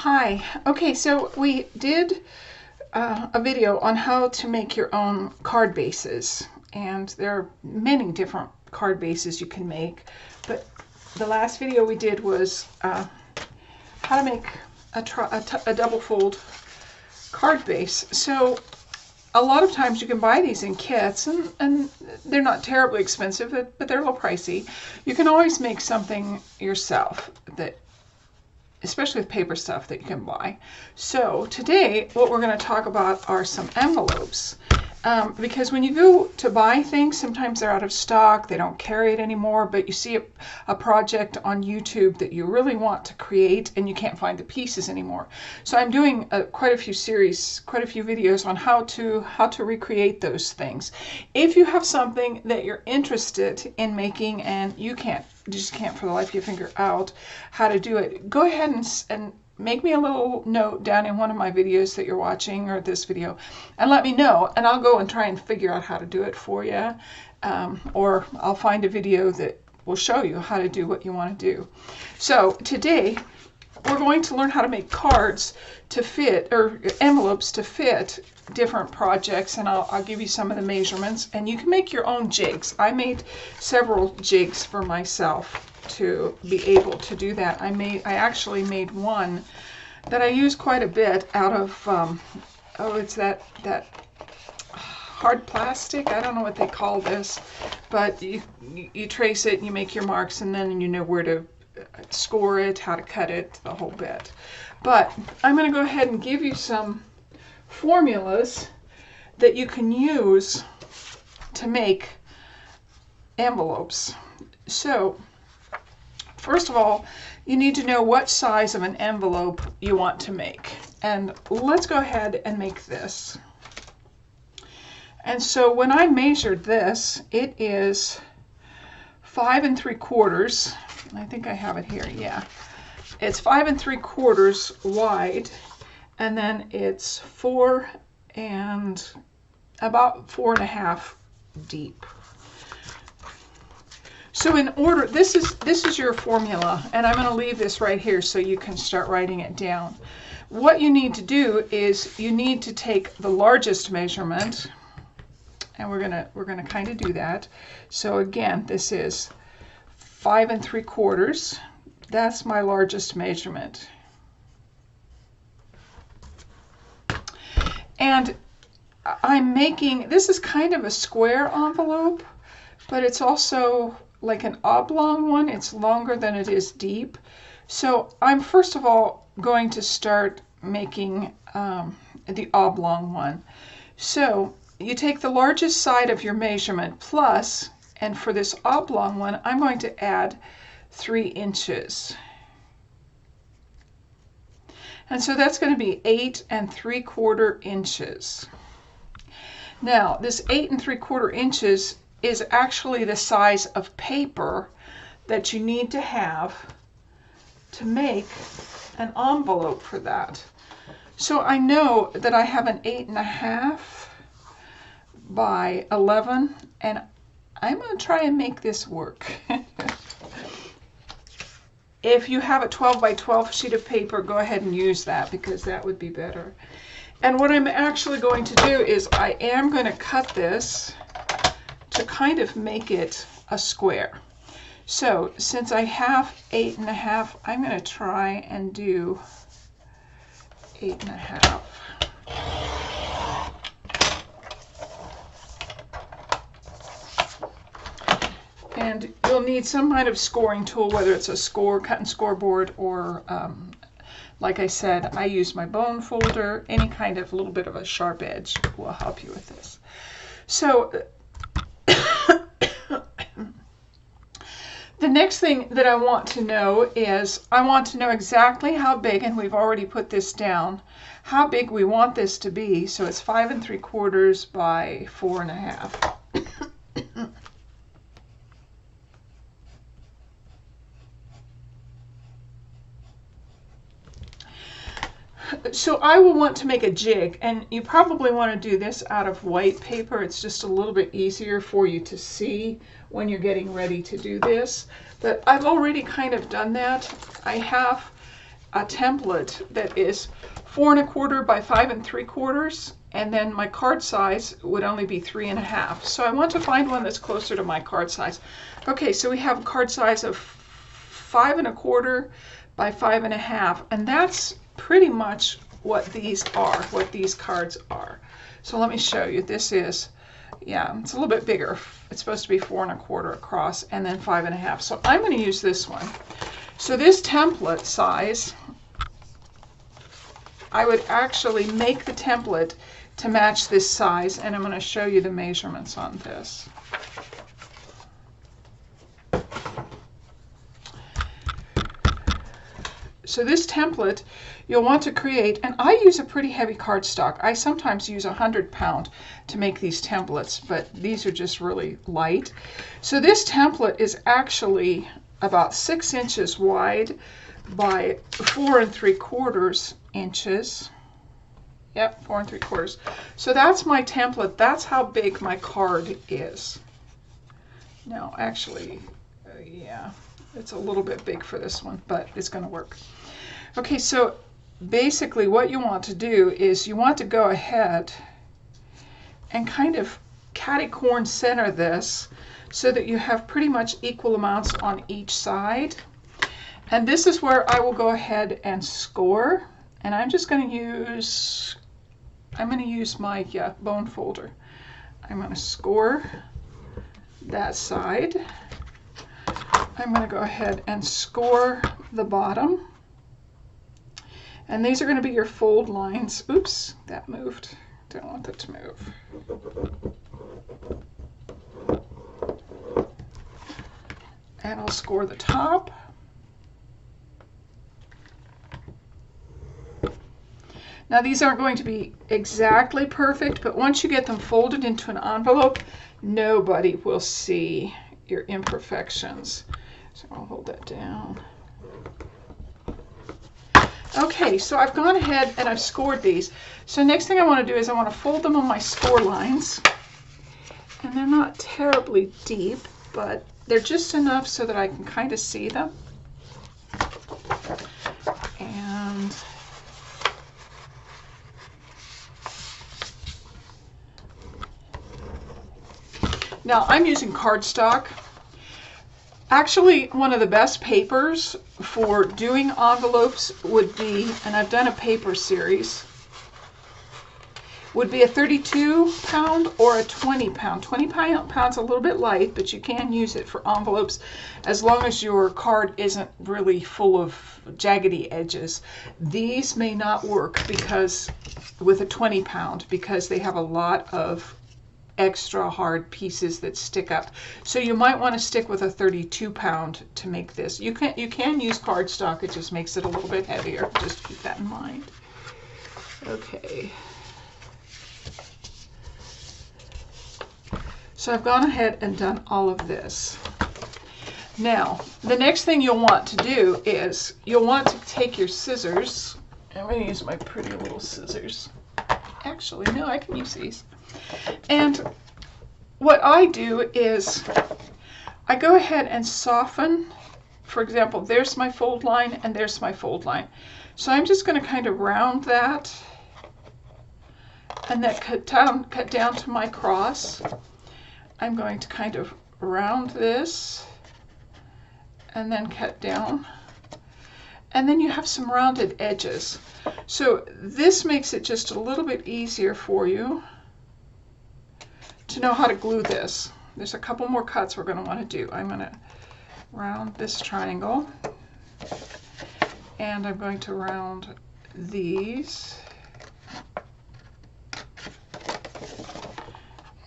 Hi. Okay, so we did a video on how to make your own card bases, and there are many different card bases you can make, but the last video we did was how to make a double fold card base. So a lot of times you can buy these in kits, and they're not terribly expensive, but they're a little pricey. You can always make something yourself, that especially with paper stuff that you can buy. So today what we're going to talk about are some envelopes. Because when you go to buy things, sometimes they're out of stock, they don't carry it anymore, but you see a project on YouTube that you really want to create and you can't find the pieces anymore. So I'm doing quite a few videos on how to recreate those things. If you have something that you're interested in making and you just can't for the life of you figure out how to do it, go ahead and make me a little note down in one of my videos that you're watching, or this video, and let me know, and I'll go and try and figure out how to do it for you. Or I'll find a video that will show you how to do what you want to do. So today we're going to learn how to make cards to fit, or envelopes to fit different projects, and I'll give you some of the measurements, and you can make your own jigs. I made several jigs for myself to be able to do that. I actually made one that I use quite a bit out of it's that hard plastic. I don't know what they call this, but you trace it, you make your marks, and then you know where to score it, how to cut it, the whole bit. But I'm going to go ahead and give you some formulas that you can use to make envelopes. So first of all, you need to know what size of an envelope you want to make. And let's go ahead and make this. And so when I measured this, it is 5 3/4. I think I have it here, yeah. It's 5 3/4 wide, and then it's 4 and about 4.5 deep. So in order, this is your formula, and I'm going to leave this right here so you can start writing it down. What you need to do is you need to take the largest measurement, and we're gonna kind of do that. So again, this is 5 3/4. That's my largest measurement. And I'm making, this is kind of a square envelope, but it's also like an oblong one. It's longer than it is deep. So I'm first of all going to start making the oblong one. So you take the largest side of your measurement plus, and for this oblong one, I'm going to add 3 inches. And so that's going to be 8 3/4 inches. Now, this 8 3/4 inches is actually the size of paper that you need to have to make an envelope for that. So I know that I have an 8.5 by 11, and I'm going to try and make this work. If you have a 12 by 12 sheet of paper, go ahead and use that, because that would be better. And what I'm actually going to do is I am going to cut this to kind of make it a square. So since I have 8.5, I'm going to try and do 8.5. And you'll need some kind of scoring tool, whether it's a cut and score board, or like I said, I use my bone folder. Any kind of little bit of a sharp edge will help you with this. So the next thing that I want to know is, I want to know exactly how big, and we've already put this down, how big we want this to be. So it's 5 3/4 by 4.5. So I will want to make a jig, and you probably want to do this out of white paper. It's just a little bit easier for you to see when you're getting ready to do this. But I've already kind of done that. I have a template that is 4 1/4 by 5 3/4, and then my card size would only be 3 1/2. So I want to find one that's closer to my card size. Okay, so we have a card size of 5 1/4 by 5 1/2, and that's pretty much what these are, what these cards are. So let me show you. This is, yeah, it's a little bit bigger. It's supposed to be 4 1/4 across and then 5 1/2. So I'm going to use this one. So this template size, I would actually make the template to match this size, and I'm going to show you the measurements on this. So this template you'll want to create, and I use a pretty heavy cardstock. I sometimes use 100 pound to make these templates, but these are just really light. So this template is actually about 6 inches wide by 4 3/4 inches. Yep, 4 3/4. So that's my template. That's how big my card is. Now, actually, yeah, it's a little bit big for this one, but it's going to work. Okay, so basically what you want to do is you want to go ahead and kind of catty-corn center this so that you have pretty much equal amounts on each side. And this is where I will go ahead and score. And I'm just going to use, my bone folder. I'm going to score that side. I'm going to go ahead and score the bottom. And these are going to be your fold lines. Oops, that moved. Don't want that to move. And I'll score the top. Now these aren't going to be exactly perfect, but once you get them folded into an envelope, nobody will see your imperfections. So I'll hold that down. Okay, so I've gone ahead and I've scored these. So next thing I want to do is I want to fold them on my score lines. And they're not terribly deep, but they're just enough so that I can kind of see them. And now I'm using cardstock. Actually, one of the best papers for doing envelopes would be, and I've done a paper series, would be a 32 pound or a 20 pound. 20 pounds a little bit light, but you can use it for envelopes as long as your card isn't really full of jaggedy edges. These may not work because with a 20 pound because they have a lot of extra hard pieces that stick up. So you might want to stick with a 32 pound to make this. You can use cardstock, it just makes it a little bit heavier. Just keep that in mind. Okay. So I've gone ahead and done all of this. Now, the next thing you'll want to do is you'll want to take your scissors. I'm going to use my pretty little scissors. Actually, no, I can use these. And what I do is I go ahead and soften. For example, there's my fold line and there's my fold line. So I'm just going to kind of round that and then cut down to my cross. I'm going to kind of round this and then cut down. And then you have some rounded edges. So this makes it just a little bit easier for you to know how to glue this. There's a couple more cuts we're going to want to do. I'm going to round this triangle, and I'm going to round these,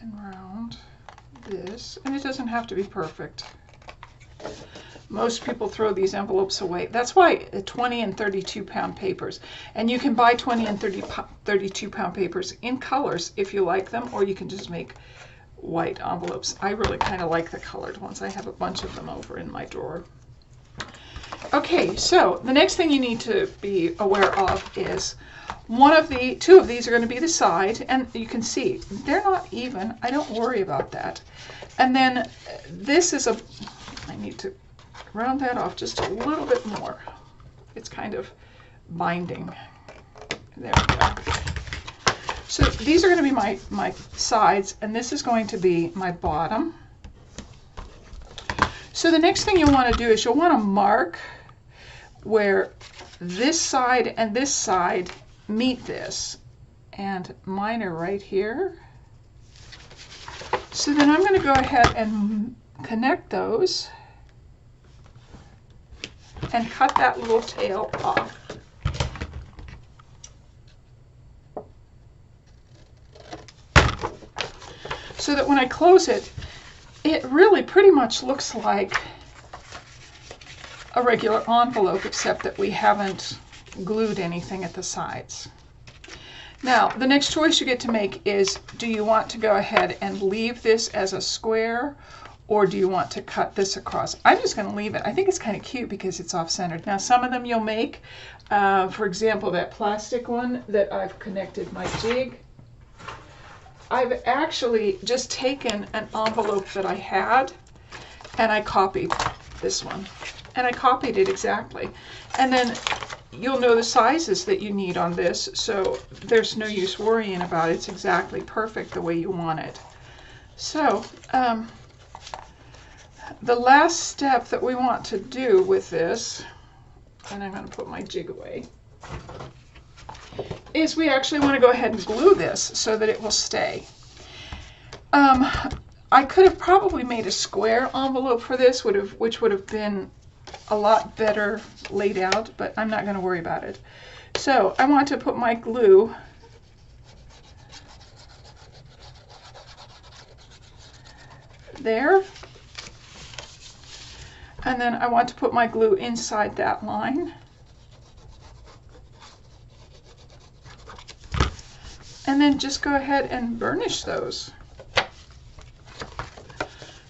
and round this, and it doesn't have to be perfect. Most people throw these envelopes away. That's why 20 and 32 pound papers. And you can buy 20 and 32 pound papers in colors if you like them, or you can just make white envelopes. I really kind of like the colored ones. I have a bunch of them over in my drawer. Okay, so the next thing you need to be aware of is two of these are going to be the side, and you can see they're not even. I don't worry about that. And then this is I need to round that off just a little bit more. It's kind of binding. There we go. So these are going to be my sides, and this is going to be my bottom. So the next thing you'll want to do is you'll want to mark where this side and this side meet this. And mine are right here. So then I'm going to go ahead and connect those and cut that little tail off. So that when I close it, it really pretty much looks like a regular envelope, except that we haven't glued anything at the sides. Now, the next choice you get to make is, do you want to go ahead and leave this as a square, or do you want to cut this across? I'm just going to leave it. I think it's kind of cute because it's off-centered. Now, some of them you'll make, for example, that plastic one that I've connected my jig. I've actually just taken an envelope that I had, and I copied this one. And I copied it exactly. And then you'll know the sizes that you need on this, so there's no use worrying about it. It's exactly perfect the way you want it. So the last step that we want to do with this, and I'm going to put my jig away, is we actually want to go ahead and glue this so that it will stay. I could have probably made a square envelope for this, which would have been a lot better laid out, but I'm not going to worry about it. So I want to put my glue there, and then I want to put my glue inside that line. And then just go ahead and burnish those.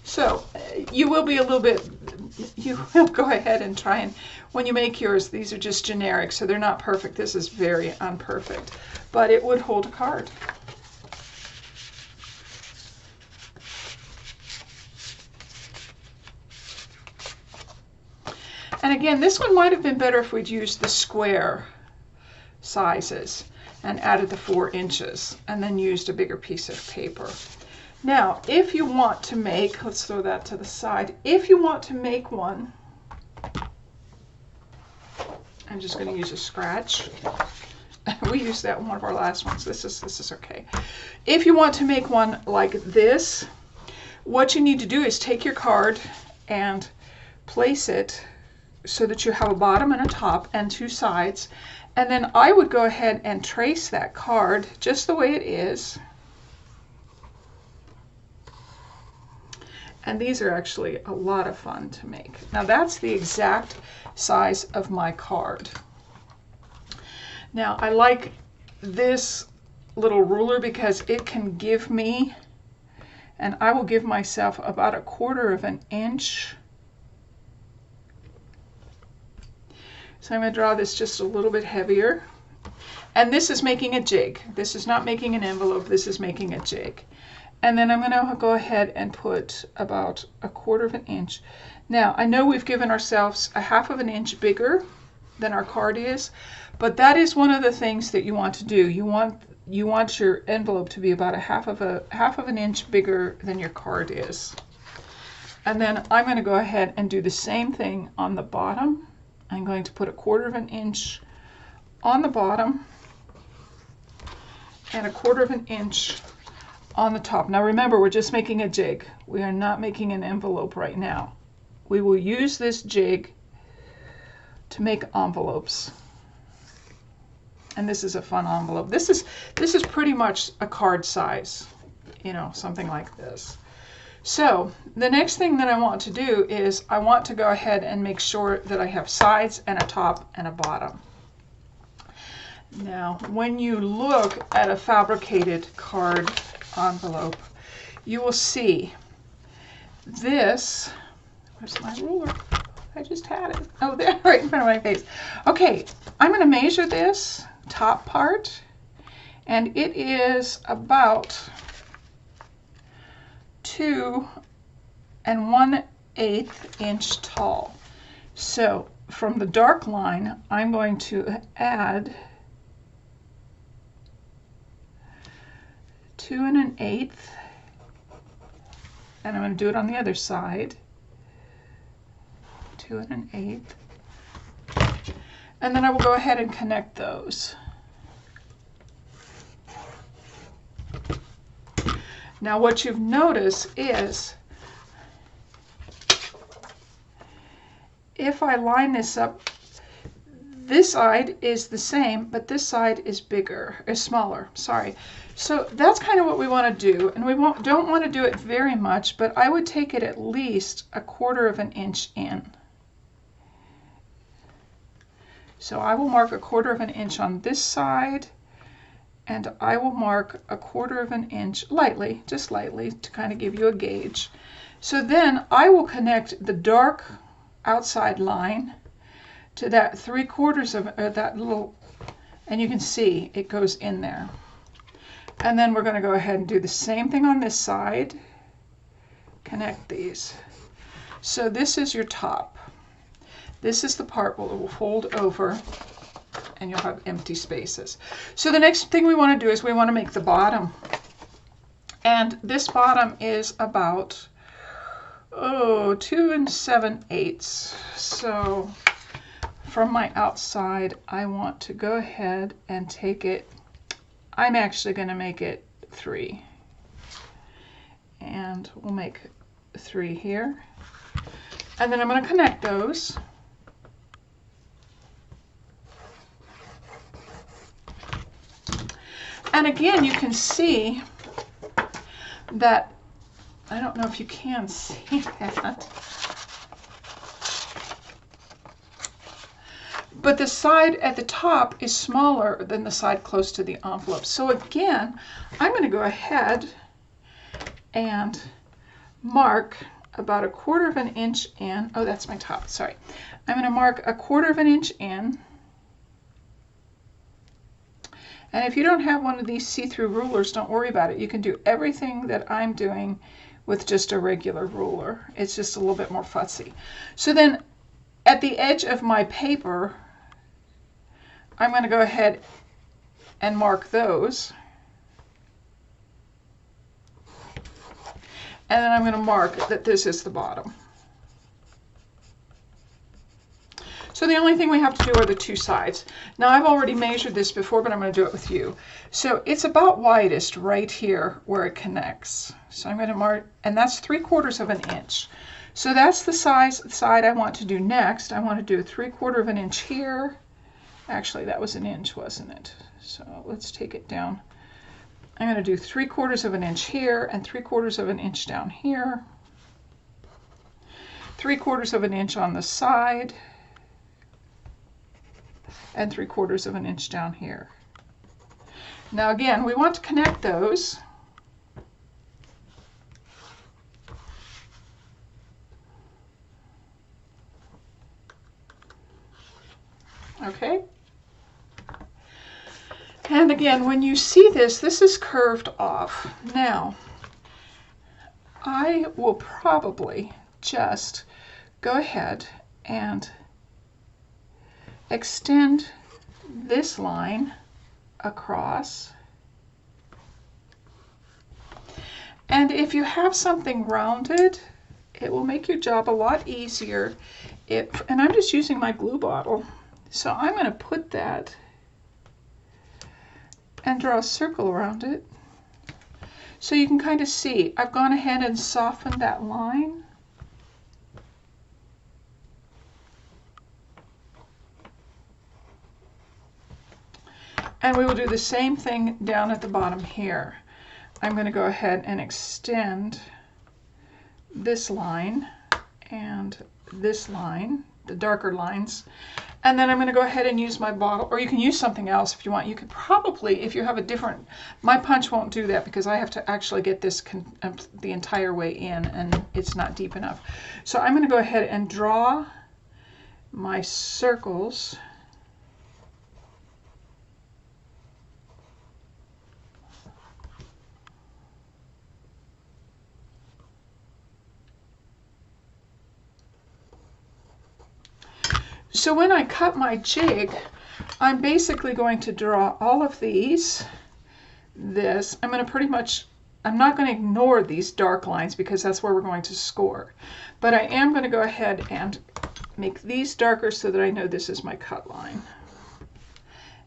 So you will be a little bit, you will go ahead and try and, when you make yours, these are just generic, so they're not perfect. This is very unperfect, but it would hold a card. And again, this one might have been better if we'd used the square sizes and added the 4 inches and then used a bigger piece of paper. Now, if you want to make, let's throw that to the side. If you want to make one, I'm just going to use a scratch. We used that in one of our last ones. This is okay. If you want to make one like this, what you need to do is take your card and place it so that you have a bottom and a top and 2 sides. And then I would go ahead and trace that card just the way it is. And these are actually a lot of fun to make. Now that's the exact size of my card. Now I like this little ruler because it can give me, and I will give myself about 1/4 of an inch. So I'm going to draw this just a little bit heavier. And this is making a jig. This is not making an envelope. This is making a jig. And then I'm going to go ahead and put about 1/4 of an inch. Now, I know we've given ourselves 1/2 of an inch bigger than our card is, but that is one of the things that you want to do. You want your envelope to be about 1/2 of an inch bigger than your card is. And then I'm going to go ahead and do the same thing on the bottom. I'm going to put 1/4 of an inch on the bottom and 1/4 of an inch on the top. Now remember, we're just making a jig. We are not making an envelope right now. We will use this jig to make envelopes. And this is a fun envelope. This is pretty much a card size, you know, something like this. So the next thing that I want to do is I want to go ahead and make sure that I have sides and a top and a bottom. Now, when you look at a fabricated card envelope, you will see this. Where's my ruler? I just had it. Oh, there, right in front of my face. Okay, I'm going to measure this top part, and it is about 2 1/8 inch tall. So from the dark line, I'm going to add 2 1/8, and I'm going to do it on the other side. 2 1/8, and then I will go ahead and connect those. Now what you've noticed is if I line this up, this side is the same, but this side is smaller, sorry. So that's kind of what we want to do, and we don't want to do it very much, but I would take it at least 1/4 of an inch in. So I will mark 1/4 of an inch on this side, and I will mark 1/4 of an inch lightly, just lightly, to kind of give you a gauge. So then I will connect the dark outside line to that 3/4 of that little, and you can see it goes in there. And then we're going to go ahead and do the same thing on this side. Connect these. So this is your top. This is the part where it will fold over and you'll have empty spaces. So the next thing we want to do is we want to make the bottom. And this bottom is about 2 7/8. So from my outside, I want to go ahead and take it. I'm actually going to make it 3. And we'll make 3 here. And then I'm going to connect those. And again, you can see that, I don't know if you can see that, but the side at the top is smaller than the side close to the envelope. So again, I'm going to go ahead and mark about 1/4 of an inch in. Oh, that's my top, sorry. I'm going to mark 1/4 of an inch in. And if you don't have one of these see-through rulers, don't worry about it. You can do everything that I'm doing with just a regular ruler. It's just a little bit more fussy. So then at the edge of my paper, I'm going to go ahead and mark those. And then I'm going to mark that this is the bottom. So the only thing we have to do are the 2 sides. Now I've already measured this before, but I'm going to do it with you. So it's about widest right here where it connects. So I'm going to mark, and that's 3/4 of an inch. So that's the side I want to do next. I want to do 3/4 of an inch here. Actually, that was an inch, wasn't it? So let's take it down. I'm going to do 3/4 of an inch here and 3/4 of an inch down here. 3/4 of an inch on the side. And 3/4 of an inch down here. Now again, we want to connect those. Okay. And again, when you see this, this is curved off. Now, I will probably just go ahead and extend this line across. And if you have something rounded, it will make your job a lot easier. And I'm just using my glue bottle. So I'm going to put that and draw a circle around it. So you can kind of see, I've gone ahead and softened that line. And we will do the same thing down at the bottom here. I'm going to go ahead and extend this line and this line, the darker lines. And then I'm going to go ahead and use my bottle, or you can use something else if you want. You could probably, if you have a different, my punch won't do that because I have to actually get this the entire way in and it's not deep enough. So I'm going to go ahead and draw my circles. So when I cut my jig, I'm basically going to draw all of these. I'm going to pretty much, I'm not going to ignore these dark lines because that's where we're going to score. But I am going to go ahead and make these darker so that I know this is my cut line.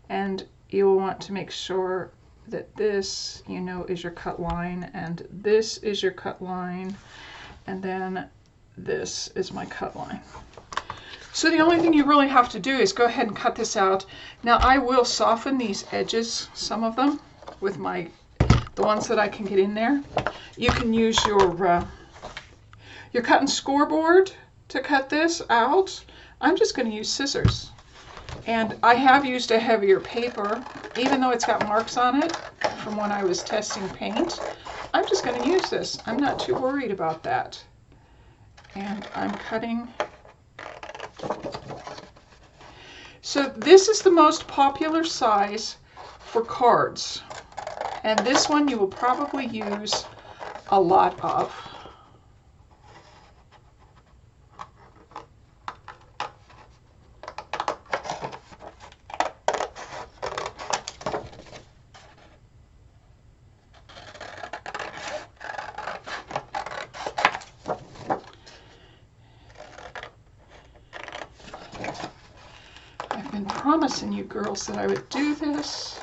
And you'll want to make sure that this, you know, is your cut line, and this is your cut line, and then this is my cut line. So the only thing you really have to do is go ahead and cut this out. Now I will soften these edges, some of them, with the ones that I can get in there. You can use your cut and scoreboard to cut this out. I'm just going to use scissors. And I have used a heavier paper, even though it's got marks on it from when I was testing paint. I'm just going to use this. I'm not too worried about that. And I'm cutting. So this is the most popular size for cards. And this one you will probably use a lot of. I've been promising you girls that I would do this,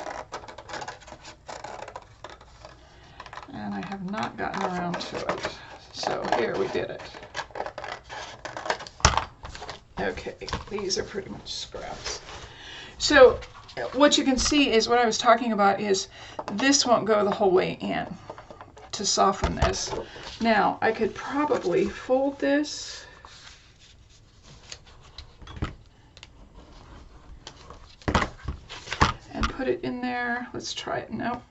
and I have not gotten around to it. So here, we did it. Okay, these are pretty much scraps. So what you can see is what I was talking about is this won't go the whole way in to soften this. Now, I could probably fold this. And put it in there. Let's try it. No,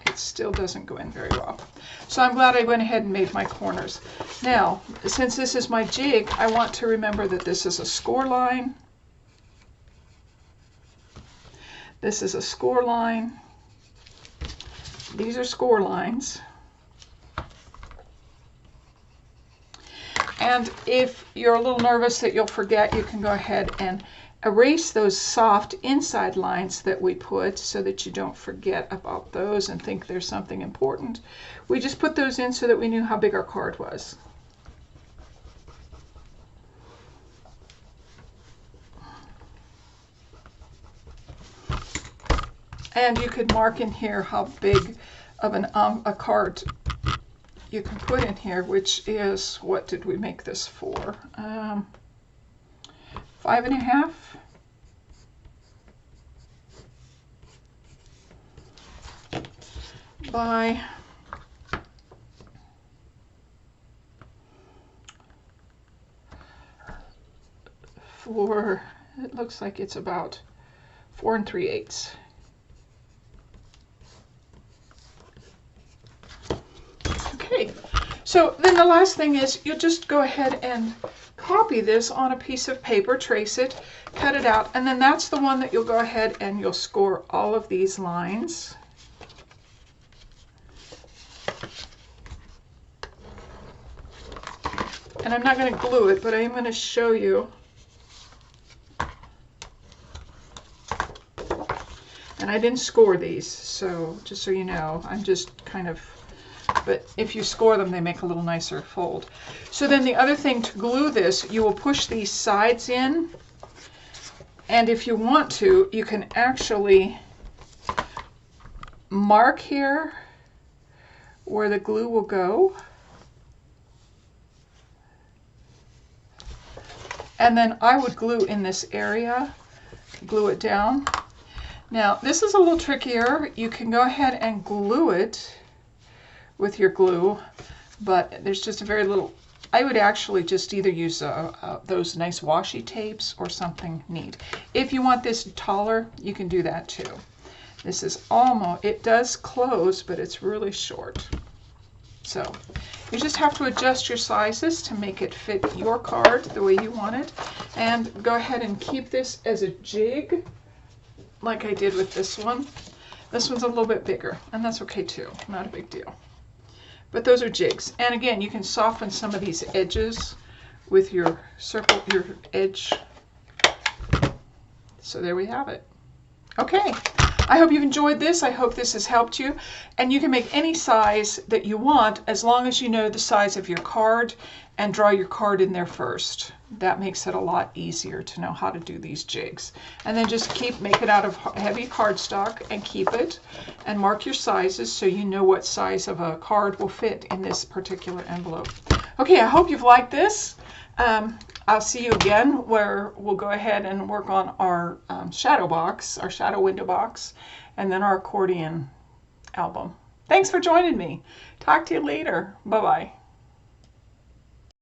it still doesn't go in very well. So I'm glad I went ahead and made my corners. Now, since this is my jig, I want to remember that this is a score line. This is a score line. These are score lines. And if you're a little nervous that you'll forget, you can go ahead and erase those soft inside lines that we put so that you don't forget about those and think there's something important. We just put those in so that we knew how big our card was. And you could mark in here how big of a card you can put in here, which is, what did we make this for? 5.5. By 4, it looks like it's about 4 3/8. Okay, so then the last thing is you'll just go ahead and copy this on a piece of paper, trace it, cut it out, and then that's the one that you'll go ahead and you'll score all of these lines. And I'm not going to glue it, but I am going to show you. And I didn't score these, so just so you know, I'm just kind of, but if you score them, they make a little nicer fold. So then the other thing, to glue this, you will push these sides in, and if you want to, you can actually mark here where the glue will go. And then I would glue in this area, glue it down. Now, this is a little trickier. You can go ahead and glue it with your glue, but there's just a very little, I would actually just either use those nice washi tapes or something neat. If you want this taller, you can do that too. This is almost, it does close, but it's really short. So you just have to adjust your sizes to make it fit your card the way you want it. And go ahead and keep this as a jig, like I did with this one. This one's a little bit bigger, and that's okay too, not a big deal. But those are jigs. And again, you can soften some of these edges with your circle, your edge So there we have it. Okay, I hope you've enjoyed this. I hope this has helped you. And you can make any size that you want as long as you know the size of your card and draw your card in there first. That makes it a lot easier to know how to do these jigs. And then just make it out of heavy cardstock and keep it and mark your sizes so you know what size of a card will fit in this particular envelope. Okay, I hope you've liked this. I'll see you again where we'll go ahead and work on our shadow box, our shadow window box, and then our accordion album. Thanks for joining me. Talk to you later. Bye-bye.